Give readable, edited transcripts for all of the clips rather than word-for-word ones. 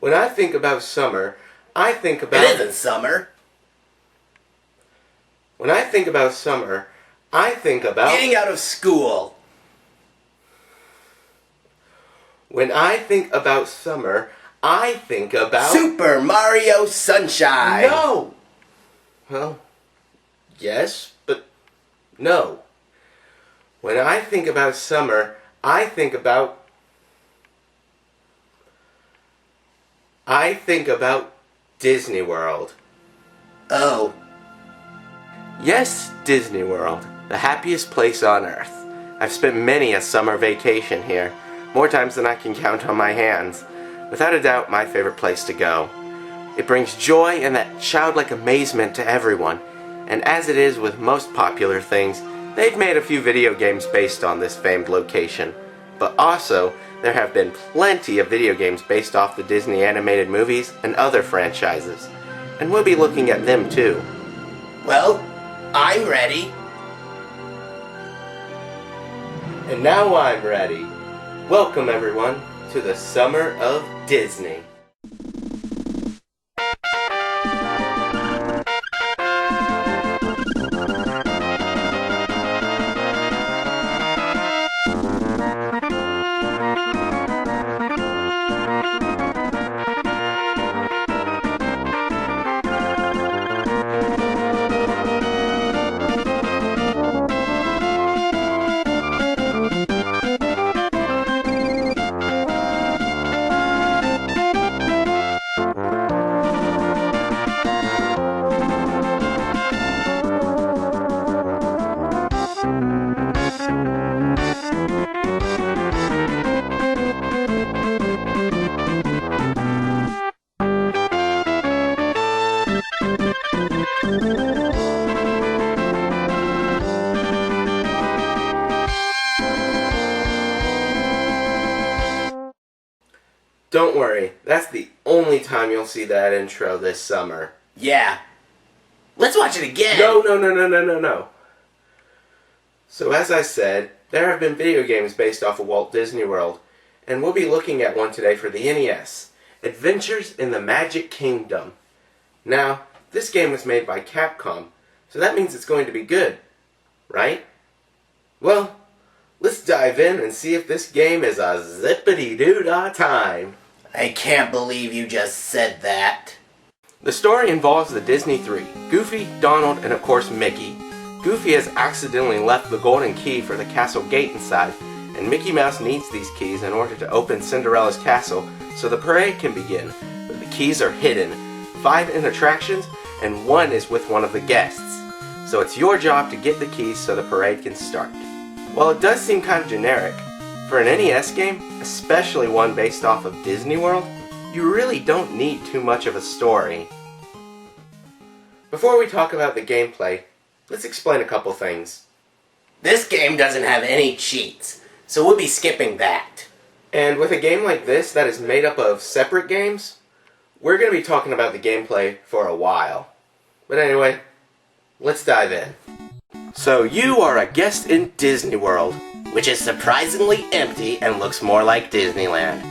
When I think about summer, I think about... It isn't summer. When I think about summer, I think about... Getting out of school. When I think about summer, I think about... Super Mario Sunshine. No! Well, yes, but no. When I think about summer, I think about Disney World. Oh. Yes, Disney World, the happiest place on earth. I've spent many a summer vacation here, more times than I can count on my hands. Without a doubt, my favorite place to go. It brings joy and that childlike amazement to everyone, and as it is with most popular things, they've made a few video games based on this famed location. But also, there have been plenty of video games based off the Disney animated movies and other franchises, and we'll be looking at them too. Well, I'm ready. And now I'm ready. Welcome everyone to the Summer of Disney. Don't worry, that's the only time you'll see that intro this summer. Yeah. Let's watch it again. No. So as I said, there have been video games based off of Walt Disney World, and we'll be looking at one today for the NES, Adventures in the Magic Kingdom. Now, this game was made by Capcom, so that means it's going to be good, right? Well, let's dive in and see if this game is a zippity-doo-dah time. I can't believe you just said that. The story involves the Disney Three, Goofy, Donald, and of course Mickey. Goofy has accidentally left the golden key for the castle gate inside, and Mickey Mouse needs these keys in order to open Cinderella's castle so the parade can begin. But the keys are hidden, 5 in attractions, and 1 is with one of the guests. So it's your job to get the keys so the parade can start. While it does seem kind of generic, for an NES game, especially one based off of Disney World, you really don't need too much of a story. Before we talk about the gameplay, let's explain a couple things. This game doesn't have any cheats, so we'll be skipping that. And with a game like this that is made up of separate games, we're going to be talking about the gameplay for a while. But anyway, let's dive in. So you are a guest in Disney World, which is surprisingly empty and looks more like Disneyland.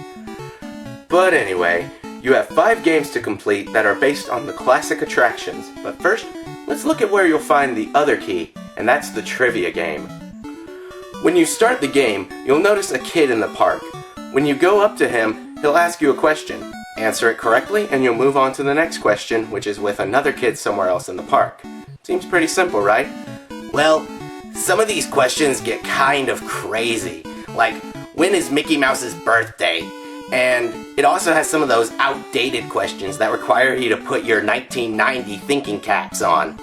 But anyway, you have 5 games to complete that are based on the classic attractions. But first, let's look at where you'll find the other key, and that's the trivia game. When you start the game, you'll notice a kid in the park. When you go up to him, he'll ask you a question. Answer it correctly, and you'll move on to the next question, which is with another kid somewhere else in the park. Seems pretty simple, right? Well, some of these questions get kind of crazy. Like, when is Mickey Mouse's birthday? And it also has some of those outdated questions that require you to put your 1990 thinking caps on.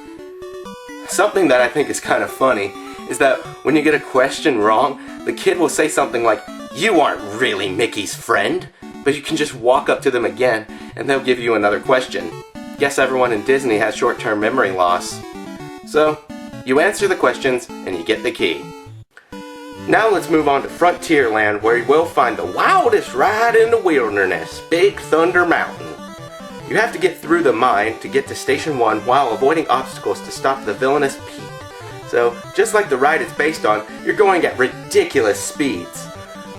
Something that I think is kind of funny is that when you get a question wrong, the kid will say something like, "You aren't really Mickey's friend," but you can just walk up to them again and they'll give you another question. Guess everyone in Disney has short-term memory loss. So, you answer the questions and you get the key. Now let's move on to Frontierland, where you will find the wildest ride in the wilderness, Big Thunder Mountain. You have to get through the mine to get to Station 1 while avoiding obstacles to stop the villainous Pete. So, just like the ride it's based on, you're going at ridiculous speeds.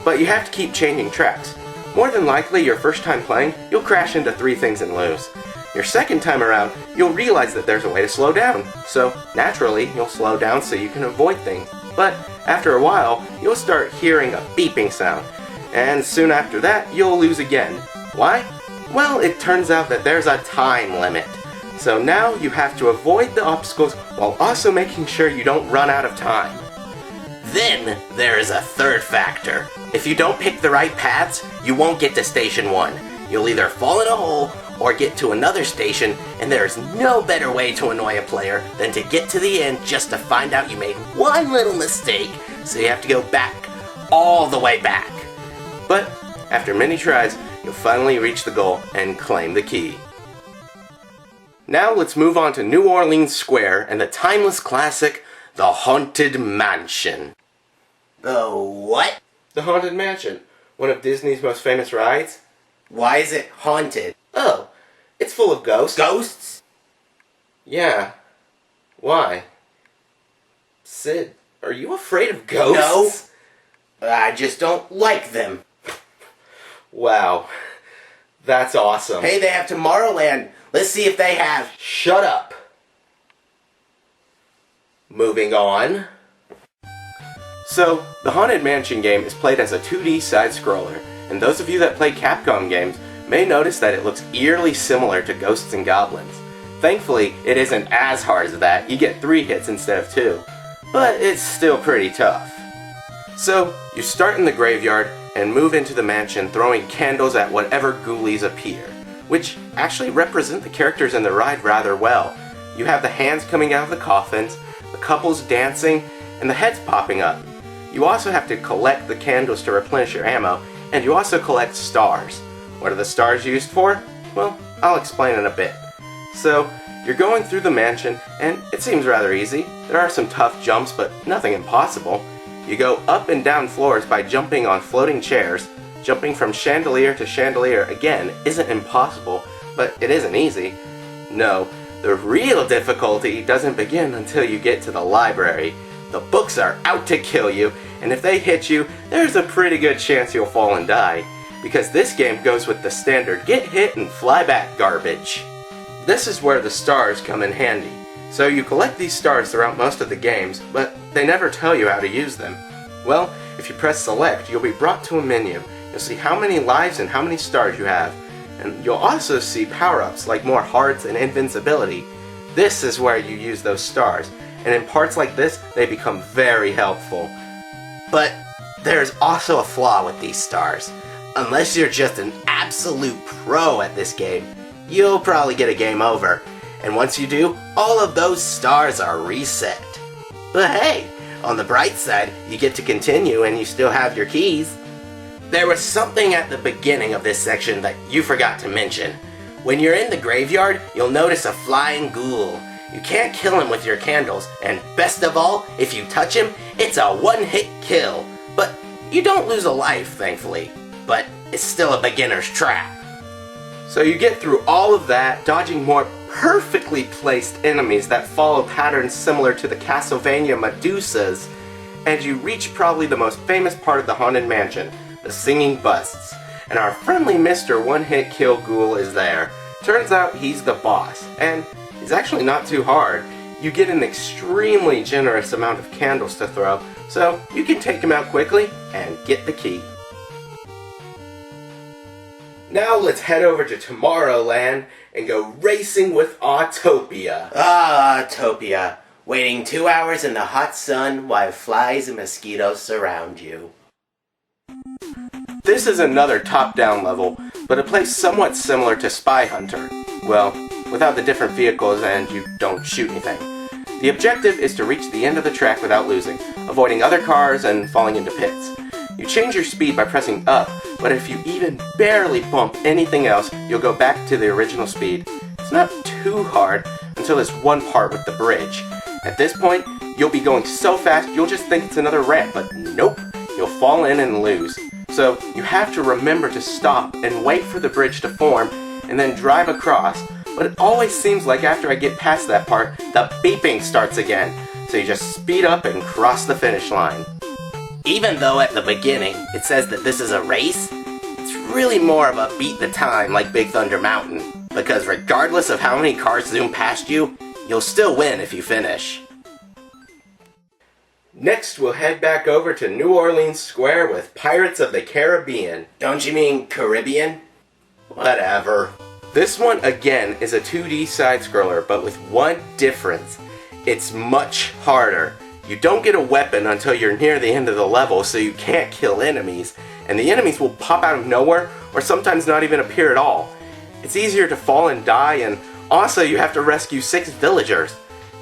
But you have to keep changing tracks. more than likely your first time playing, you'll crash into 3 things and lose. Your second time around, you'll realize that there's a way to slow down. So naturally, you'll slow down so you can avoid things. But after a while, you'll start hearing a beeping sound. And soon after that, you'll lose again. Why? Well, it turns out that there's a time limit. So now you have to avoid the obstacles while also making sure you don't run out of time. Then there is a third factor. If you don't pick the right paths, you won't get to Station 1. You'll either fall in a hole or get to another station, and there is no better way to annoy a player than to get to the end just to find out you made one little mistake, so you have to go back, all the way back. But after many tries, you'll finally reach the goal and claim the key. Now let's move on to New Orleans Square and the timeless classic, The Haunted Mansion. The what? The Haunted Mansion, one of Disney's most famous rides. Why is it haunted? Oh, it's full of ghosts. Ghosts? Yeah. Why? Sid, are you afraid of ghosts? No. I just don't like them. Wow. That's awesome. Hey, they have Tomorrowland. Let's see if they have... Shut up. Moving on. So, the Haunted Mansion game is played as a 2D side-scroller, and those of you that play Capcom games may notice that it looks eerily similar to Ghosts and Goblins. Thankfully, it isn't as hard as that. You get 3 hits instead of 2. But it's still pretty tough. So, you start in the graveyard and move into the mansion throwing candles at whatever ghoulies appear, which actually represent the characters in the ride rather well. You have the hands coming out of the coffins, the couples dancing, and the heads popping up. You also have to collect the candles to replenish your ammo, and you also collect stars. What are the stars used for? Well, I'll explain in a bit. So, you're going through the mansion, and it seems rather easy. There are some tough jumps, but nothing impossible. You go up and down floors by jumping on floating chairs. Jumping from chandelier to chandelier, again, isn't impossible, but it isn't easy. No, the real difficulty doesn't begin until you get to the library. The books are out to kill you, and if they hit you, there's a pretty good chance you'll fall and die. Because this game goes with the standard get hit and fly back garbage. This is where the stars come in handy. So you collect these stars throughout most of the games, but they never tell you how to use them. Well, if you press select, you'll be brought to a menu. You'll see how many lives and how many stars you have. And you'll also see power-ups like more hearts and invincibility. This is where you use those stars. And in parts like this, they become very helpful. But there's also a flaw with these stars. Unless you're just an absolute pro at this game, you'll probably get a game over. And once you do, all of those stars are reset. But hey, on the bright side, you get to continue and you still have your keys. There was something at the beginning of this section that you forgot to mention. When you're in the graveyard, you'll notice a flying ghoul. You can't kill him with your candles, and best of all, if you touch him, it's a one-hit kill. But you don't lose a life, thankfully. But it's still a beginner's trap. So you get through all of that, dodging more perfectly placed enemies that follow patterns similar to the Castlevania Medusas, and you reach probably the most famous part of the Haunted Mansion, the singing busts. And our friendly Mr. One-Hit Kill Ghoul is there. Turns out he's the boss, and he's actually not too hard. You get an extremely generous amount of candles to throw, so you can take him out quickly and get the key. Now let's head over to Tomorrowland and go racing with Autopia. Ah, Autopia. Waiting 2 hours in the hot sun while flies and mosquitoes surround you. This is another top-down level, but it plays somewhat similar to Spy Hunter. Well, without the different vehicles and you don't shoot anything. The objective is to reach the end of the track without losing, avoiding other cars and falling into pits. You change your speed by pressing up, but if you even barely bump anything else, you'll go back to the original speed. It's not too hard until this one part with the bridge. At this point, you'll be going so fast you'll just think it's another ramp, but nope, you'll fall in and lose. So you have to remember to stop and wait for the bridge to form and then drive across. But it always seems like after I get past that part, the beeping starts again. So you just speed up and cross the finish line. Even though at the beginning it says that this is a race, it's really more of a beat the time like Big Thunder Mountain, because regardless of how many cars zoom past you, you'll still win if you finish. Next, we'll head back over to New Orleans Square with Pirates of the Caribbean. Don't you mean Caribbean? Whatever. This one, again, is a 2D side-scroller, but with one difference. It's much harder. You don't get a weapon until you're near the end of the level, so you can't kill enemies, and the enemies will pop out of nowhere, or sometimes not even appear at all. It's easier to fall and die, and also you have to rescue 6 villagers.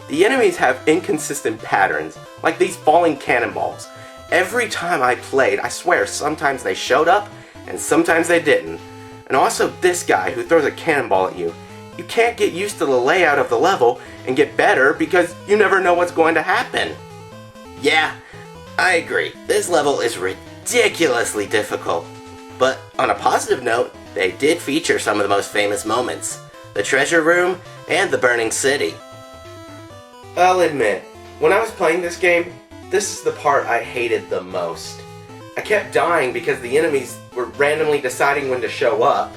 The enemies have inconsistent patterns, like these falling cannonballs. Every time I played, I swear, sometimes they showed up, and sometimes they didn't. And also this guy who throws a cannonball at you. You can't get used to the layout of the level and get better because you never know what's going to happen. Yeah, I agree. This level is ridiculously difficult. But on a positive note, they did feature some of the most famous moments. The treasure room and the burning city. I'll admit, when I was playing this game, this is the part I hated the most. I kept dying because the enemies were randomly deciding when to show up,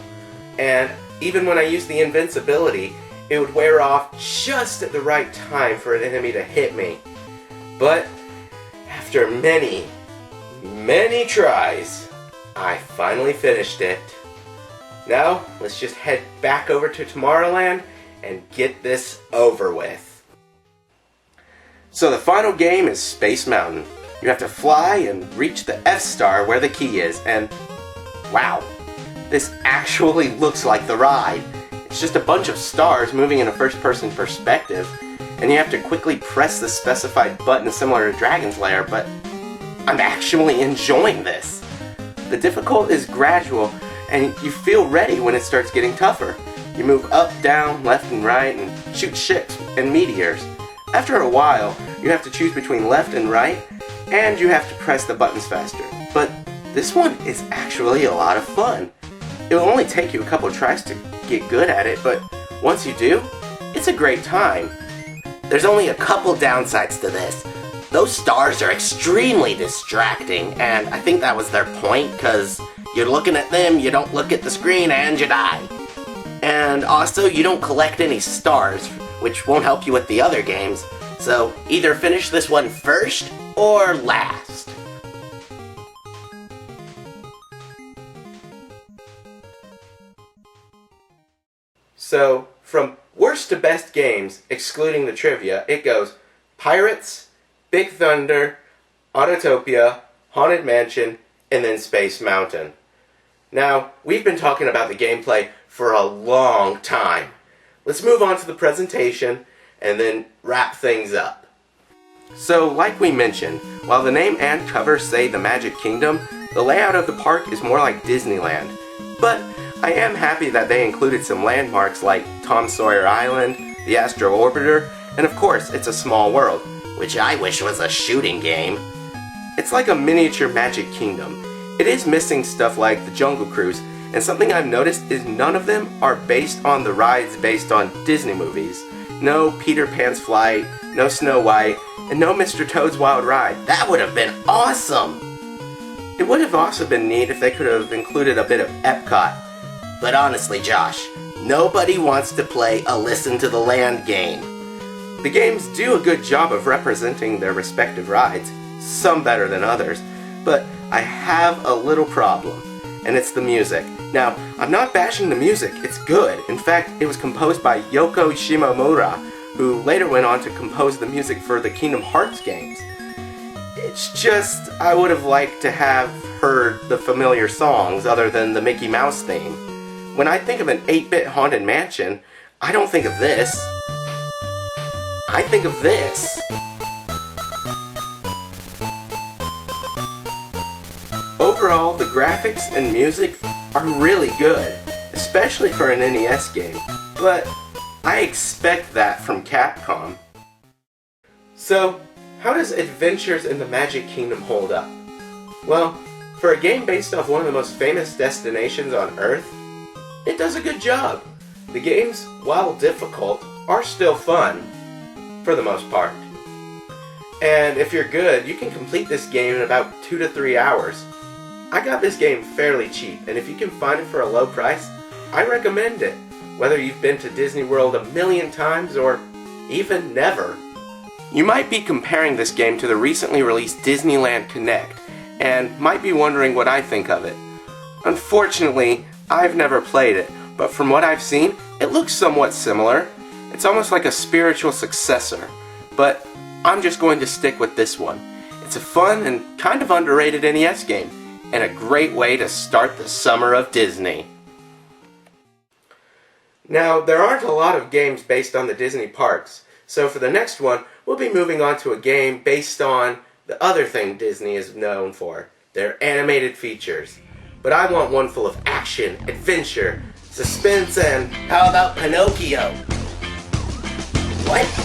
and even when I used the invincibility, it would wear off just at the right time for an enemy to hit me. But after many, many tries, I finally finished it. Now, let's just head back over to Tomorrowland and get this over with. So the final game is Space Mountain. You have to fly and reach the F star where the key is, and wow, this actually looks like the ride. It's just a bunch of stars moving in a first-person perspective, and you have to quickly press the specified button similar to Dragon's Lair, but I'm actually enjoying this. The difficulty is gradual, and you feel ready when it starts getting tougher. You move up, down, left, and right, and shoot ships and meteors. After a while, you have to choose between left and right, and you have to press the buttons faster. But this one is actually a lot of fun. It will only take you a couple tries to get good at it, but once you do, it's a great time. There's only a couple downsides to this. Those stars are extremely distracting, and I think that was their point, because you're looking at them, you don't look at the screen, and you die. And also, you don't collect any stars, which won't help you with the other games, so either finish this one first or last. So, from worst to best games, excluding the trivia, it goes Pirates, Big Thunder, Autopia, Haunted Mansion, and then Space Mountain. Now, we've been talking about the gameplay for a long time. Let's move on to the presentation and then wrap things up. So, like we mentioned, while the name and cover say the Magic Kingdom, the layout of the park is more like Disneyland. But I am happy that they included some landmarks like Tom Sawyer Island, the Astro Orbiter, and of course, it's a small world. Which I wish was a shooting game. It's like a miniature Magic Kingdom. It is missing stuff like the Jungle Cruise, and something I've noticed is none of them are based on the rides based on Disney movies. No Peter Pan's Flight, no Snow White, and no Mr. Toad's Wild Ride. That would have been awesome! It would have also been neat if they could have included a bit of Epcot. But honestly, Josh, nobody wants to play a Listen to the Land game. The games do a good job of representing their respective rides, some better than others, but I have a little problem, and it's the music. Now, I'm not bashing the music, it's good. In fact, it was composed by Yoko Shimomura, who later went on to compose the music for the Kingdom Hearts games. It's just, I would have liked to have heard the familiar songs other than the Mickey Mouse theme. When I think of an 8-bit Haunted Mansion, I don't think of this. I think of this. Overall, the graphics and music are really good, especially for an NES game, but I expect that from Capcom. So, how does Adventures in the Magic Kingdom hold up? Well, for a game based off one of the most famous destinations on Earth, it does a good job. The games, while difficult, are still fun, for the most part. And if you're good, you can complete this game in about 2 to 3 hours. I got this game fairly cheap, and if you can find it for a low price, I recommend it, whether you've been to Disney World a million times or even never. You might be comparing this game to the recently released Disneyland Connect, and might be wondering what I think of it. Unfortunately, I've never played it, but from what I've seen, it looks somewhat similar. It's almost like a spiritual successor, but I'm just going to stick with this one. It's a fun and kind of underrated NES game, and a great way to start the summer of Disney. Now, there aren't a lot of games based on the Disney parks, so for the next one, we'll be moving on to a game based on the other thing Disney is known for, their animated features. But I want one full of action, adventure, suspense, and How about Pinocchio? What?